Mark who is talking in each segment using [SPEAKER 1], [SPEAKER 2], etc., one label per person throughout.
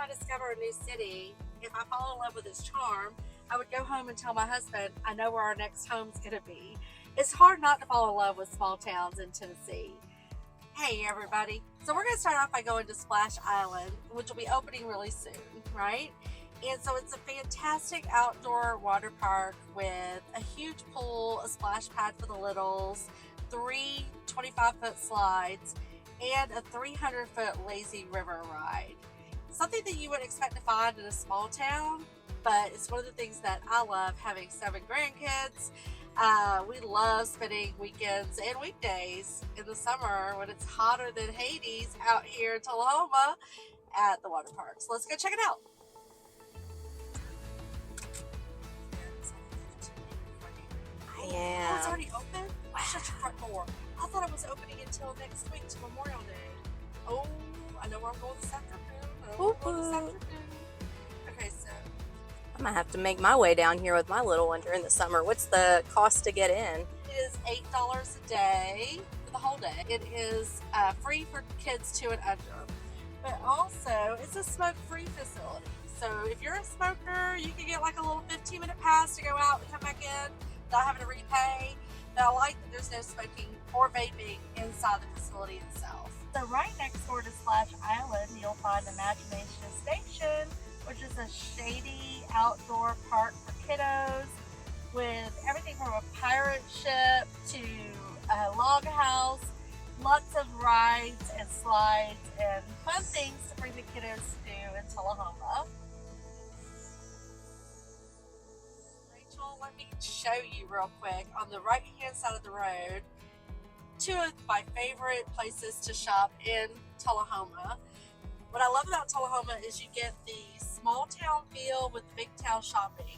[SPEAKER 1] I discover a new city, if I fall in love with its charm, I would go home and tell my husband, I know where our next home's going to be. It's hard not to fall in love with small towns in Tennessee. Hey everybody. So we're going to start off by going to Splash Island, which will be opening really soon, right? And so it's a fantastic outdoor water park with a huge pool, a splash pad for the littles, 3 25-foot slides, and a 300-foot lazy river ride. Something that you wouldn't expect to find in a small town, but it's one of the things that I love, having 7 grandkids. We love spending weekends and weekdays in the summer when it's hotter than Hades out here in Tullahoma at the water park. So let's go check it out.
[SPEAKER 2] Yeah.
[SPEAKER 1] Oh, it's already open? Wow. Shut your front door. I thought it was opening until next week, to Memorial Day. Oh, I know where I'm going this afternoon. Okay, so
[SPEAKER 2] I'm gonna have to make my way down here with my little one during the summer. What's the cost to get in?
[SPEAKER 1] it is $8 a day for the whole day. It is free for kids 2 and under. But also, it's a smoke-free facility. So if you're a smoker, you can get like a little 15-minute pass to go out and come back in without having to repay. But I like that there's no smoking or vaping inside the facility itself. So right next door to Splash Island, you'll find Magnolia Station, which is a shady outdoor park for kiddos with everything from a pirate ship to a log house, lots of rides and slides and fun things to bring the kiddos to do in Tullahoma. Rachel, let me show you real quick on the right hand side of the road 2 of my favorite places to shop in Tullahoma. What I love about Tullahoma is you get the small town feel with big town shopping.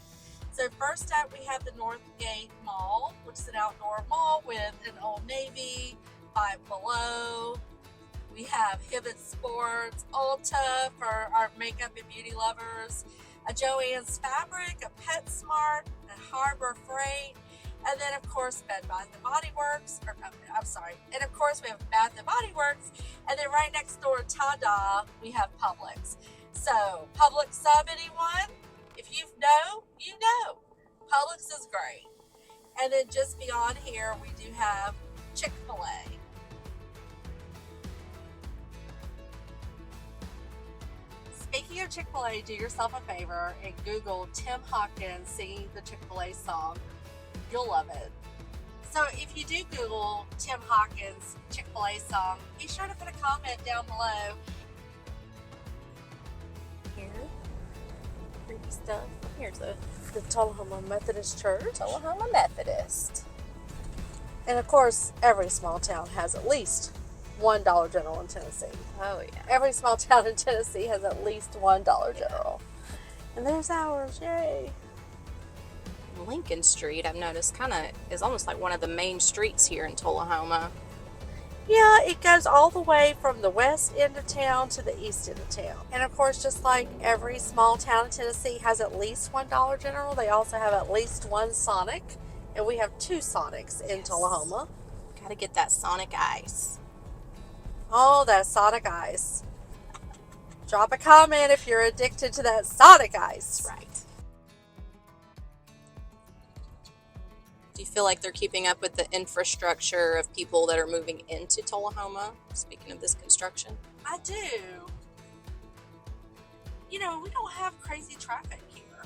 [SPEAKER 1] So first up, we have the Northgate Mall, which is an outdoor mall with an Old Navy, Five Below. We have Hibbett Sports, Ulta for our makeup and beauty lovers, a Joann's Fabric, a PetSmart, a Harbor Freight, and then of course Bed Bath & Body Works, and of course we have Bath & Body Works, and then right next door, ta-da, we have Publix. So, Publix sub anyone? If you know, you know. Publix is great. And then just beyond here, we do have Chick-fil-A. Speaking of Chick-fil-A, do yourself a favor and Google Tim Hawkins singing the Chick-fil-A song. You'll love it. So if you do Google Tim Hawkins Chick-fil-A song, be sure to put a comment down below.
[SPEAKER 2] Here, pretty stuff. Here's the
[SPEAKER 1] Tullahoma Methodist Church.
[SPEAKER 2] Tullahoma Methodist.
[SPEAKER 1] And of course, every small town has at least one Dollar General in Tennessee.
[SPEAKER 2] Oh yeah.
[SPEAKER 1] Every small town in Tennessee has at least one Dollar General. And there's ours, yay.
[SPEAKER 2] Lincoln Street, I've noticed, kind of is almost like one of the main streets here in Tullahoma.
[SPEAKER 1] Yeah, it goes all the way from the west end of town to the east end of town. And of course, just like every small town in Tennessee has at least one Dollar General, they also have at least one Sonic. And we have 2 Sonics in Tullahoma.
[SPEAKER 2] Gotta get that Sonic Ice.
[SPEAKER 1] Oh, that Sonic Ice. Drop a comment if you're addicted to that Sonic Ice.
[SPEAKER 2] That's right. Do you feel like they're keeping up with the infrastructure of people that are moving into Tullahoma? Speaking of this construction.
[SPEAKER 1] I do. You know, we don't have crazy traffic here,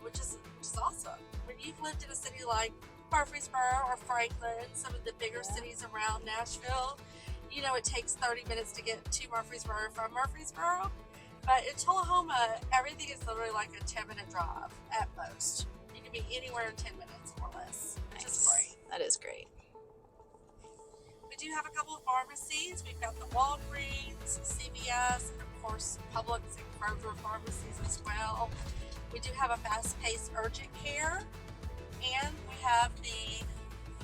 [SPEAKER 1] which is awesome. When you've lived in a city like Murfreesboro or Franklin, some of the bigger cities around Nashville, you know it takes 30 minutes to get to Murfreesboro from Murfreesboro. But in Tullahoma, everything is literally like a 10-minute drive at most. You can be anywhere in 10 minutes or less, which is great.
[SPEAKER 2] That is great.
[SPEAKER 1] We do have a couple of pharmacies. We've got the Walgreens, CVS, and of course Publix and Kroger pharmacies as well. We do have a fast-paced urgent care, and we have the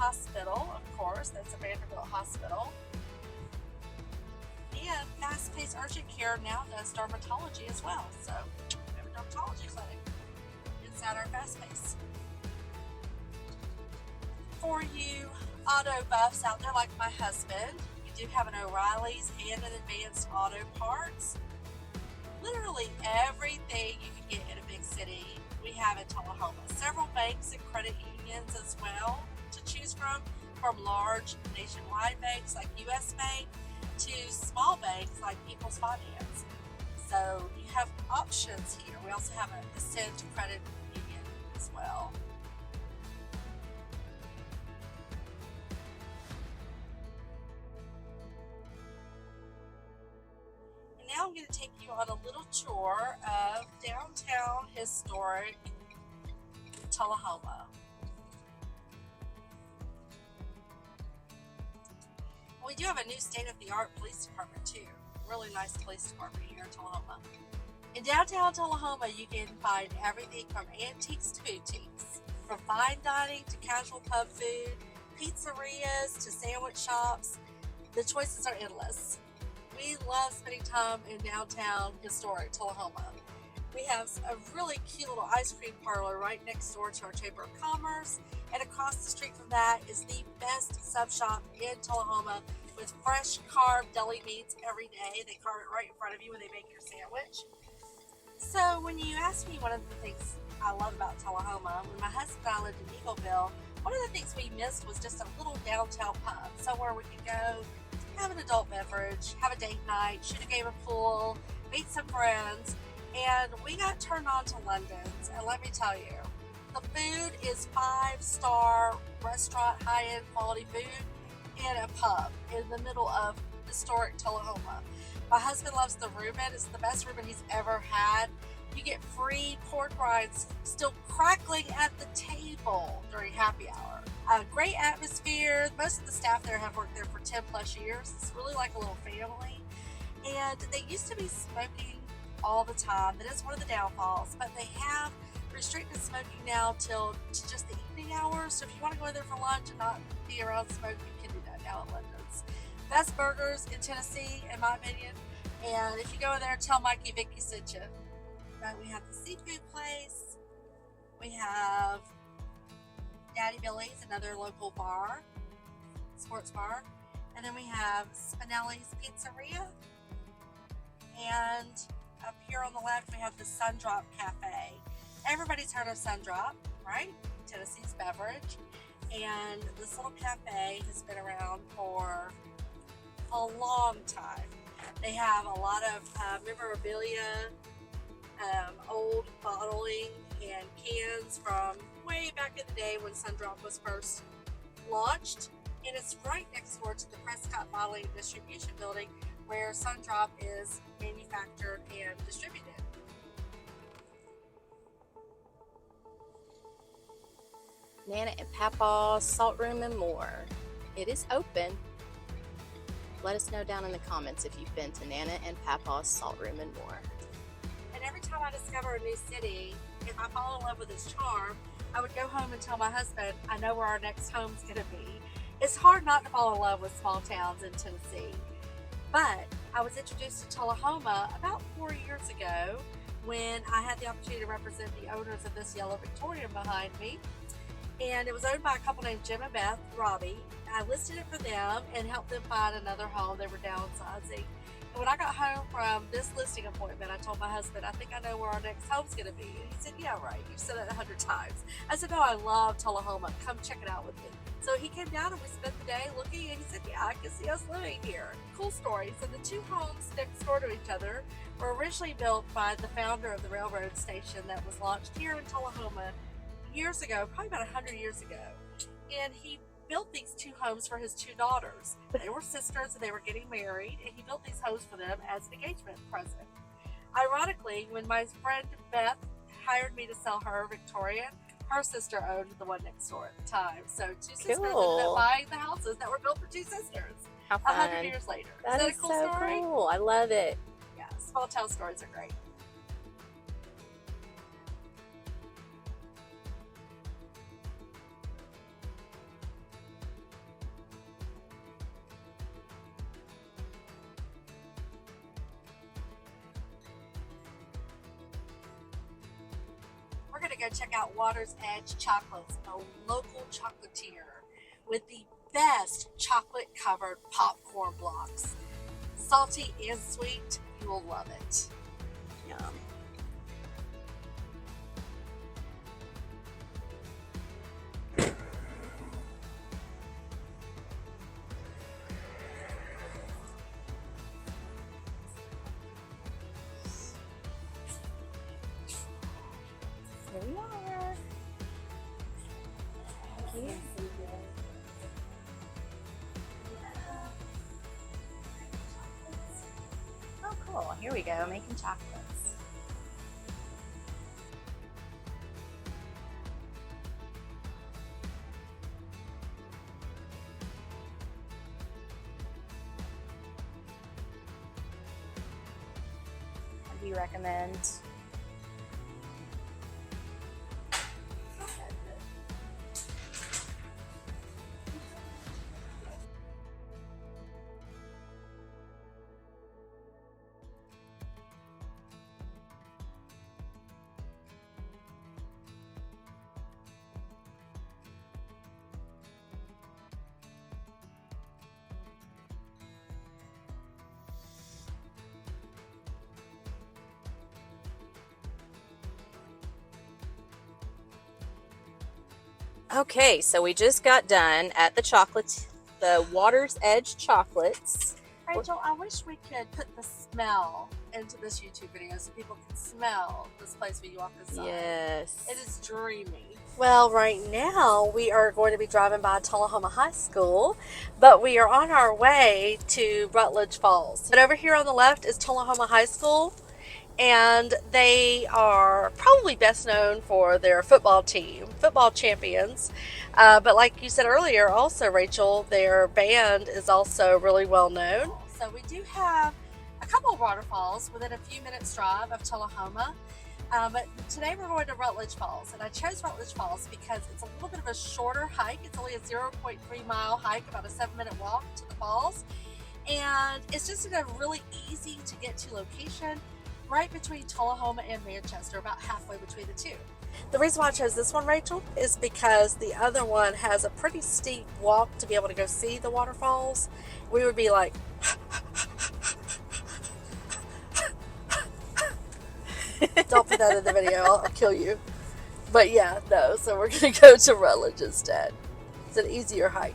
[SPEAKER 1] hospital, of course. That's a Vanderbilt hospital. And fast-paced urgent care now does dermatology as well. So we have a dermatology clinic inside our fast pace. For you auto buffs out there like my husband, we do have an O'Reilly's and an Advanced Auto Parts. Literally literally everything you can get in a big city, we have in Tullahoma. Several banks and credit unions as well to choose from large nationwide banks like US Bank to small banks like People's Finance. So you have options here. We also have a Ascend Credit Union as well. And now I'm going to take you on a little tour of downtown historic Tullahoma. We do have a new state-of-the-art police department too. Really nice police department here in Tullahoma. In downtown Tullahoma, you can find everything from antiques to boutiques, from fine dining to casual pub food, pizzerias to sandwich shops. The choices are endless. We love spending time in downtown historic Tullahoma. We have a really cute little ice cream parlor right next door to our Chamber of Commerce, and across the street from that is the best sub shop in Tullahoma with fresh carved deli meats every day. They carve it right in front of you when they make your sandwich. So when you ask me, one of the things I love about Tullahoma, when my husband and I lived in Eagleville, one of the things we missed was just a little downtown pub, somewhere we could go, have an adult beverage, have a date night, shoot a game of pool, meet some friends. And we got turned on to London's, and let me tell you, the food is 5-star restaurant, high-end quality food in a pub in the middle of historic Tullahoma. My husband loves the Reuben. It's the best Reuben he's ever had. You get free pork rinds still crackling at the table during happy hour. A great atmosphere. Most of the staff there have worked there for 10 plus years. It's really like a little family. And they used to be smoking all the time. That is one of the downfalls, but they have restricted smoking now till to just the evening hours. So if you want to go in there for lunch and not be around smoke, you can do that now at London's. Best burgers in Tennessee, in my opinion. And if you go in there, tell Mikey Vicky sent you. Right, we have the seafood place. We have Daddy Billy's, another local bar, sports bar. And then we have Spinelli's Pizzeria. And up here on the left, we have the Sundrop Cafe. Everybody's heard of Sundrop, right? Tennessee's beverage. And this little cafe has been around for a long time. They have a lot of memorabilia, old bottling and cans from way back in the day when Sundrop was first launched. And it's right next door to the Prescott Bottling and Distribution Building, where Sundrop is manufactured and distributed.
[SPEAKER 2] Nana and Papa's Salt Room and more. It is open. Let us know down in the comments if you've been to Nana and Papa's Salt Room and more.
[SPEAKER 1] And every time I discover a new city, if I fall in love with its charm, I would go home and tell my husband, I know where our next home's going to be. It's hard not to fall in love with small towns in Tennessee. But I was introduced to Tullahoma about 4 years ago when I had the opportunity to represent the owners of this yellow Victorian behind me. And it was owned by a couple named Jim and Beth Robbie. I listed it for them and helped them find another home. They were downsizing. And when I got home from this listing appointment, I told my husband, I think I know where our next home's going to be. And he said, yeah, right. You've said that 100 times. I said, no, I love Tullahoma. Come check it out with me. So he came down and we spent the day looking, and he said, yeah, I can see us living here. Cool story. So the two homes next door to each other were originally built by the founder of the railroad station that was launched here in Tullahoma years ago, probably about 100 years ago. And he built these two homes for his two daughters. They were sisters and they were getting married, and he built these homes for them as an engagement present. Ironically, when my friend Beth hired me to sell her Victorian, her sister owned the one next door at the time. So two sisters ended up buying the houses that were built for two sisters.
[SPEAKER 2] How fun.
[SPEAKER 1] 100 years later.
[SPEAKER 2] That
[SPEAKER 1] Is
[SPEAKER 2] is
[SPEAKER 1] that a cool
[SPEAKER 2] so
[SPEAKER 1] story?
[SPEAKER 2] cool. I love it.
[SPEAKER 1] Yeah, small town stories are great. We're going to go check out Water's Edge Chocolates, a local chocolatier with the best chocolate covered popcorn blocks. Salty and sweet, you will love it.
[SPEAKER 2] Yum. Here we are. Thank you. Oh, cool. Here we go, making chocolates. What do you recommend? Okay, so we just got done at the Water's Edge chocolates.
[SPEAKER 1] Rachel, I wish we could put the smell into this YouTube video so people can smell this place when you walk inside.
[SPEAKER 2] Yes.
[SPEAKER 1] It is dreamy. Well, right now we are going to be driving by Tullahoma High School, but we are on our way to Rutledge Falls. But over here on the left is Tullahoma High School, and they are probably best known for their football team, football champions. But like you said earlier, also, Rachel, their band is also really well known. So we do have a couple of waterfalls within a few minutes drive of Tullahoma. But today we're going to Rutledge Falls, and I chose Rutledge Falls because it's a little bit of a shorter hike. It's only a 0.3 mile hike, about a 7-minute walk to the falls. And it's just in a really easy to get to location, right between Tullahoma and Manchester, about halfway between the two. The reason why I chose this one, Rachel, is because the other one has a pretty steep walk to be able to go see the waterfalls. We would be like, don't put that in the video, I'll kill you. But yeah, no, so we're going to go to Rutledge instead. It's an easier hike.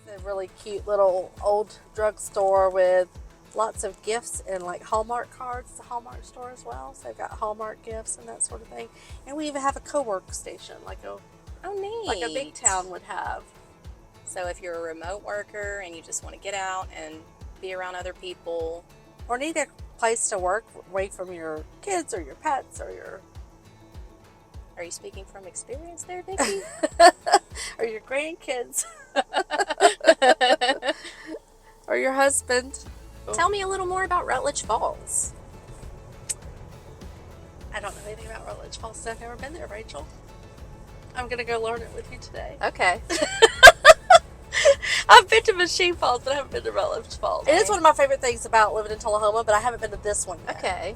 [SPEAKER 1] A really cute little old drugstore with lots of gifts and like Hallmark cards. It's a Hallmark store as well, so they've got Hallmark gifts and that sort of thing. And we even have a co-work station, like a big town would have.
[SPEAKER 2] So if you're a remote worker and you just want to get out and be around other people,
[SPEAKER 1] or need a place to work away from your kids or your pets or your...
[SPEAKER 2] Are you speaking from experience there, Vicki?
[SPEAKER 1] Or your grandkids. Or your husband.
[SPEAKER 2] Tell me a little more about Rutledge Falls.
[SPEAKER 1] I don't know anything about Rutledge Falls, so I've never been there, Rachel. I'm going to go learn it with you today.
[SPEAKER 2] Okay.
[SPEAKER 1] I've been to Machine Falls, but I haven't been to Rutledge Falls. It is one of my favorite things about living in Tullahoma, but I haven't been to this one yet.
[SPEAKER 2] Okay.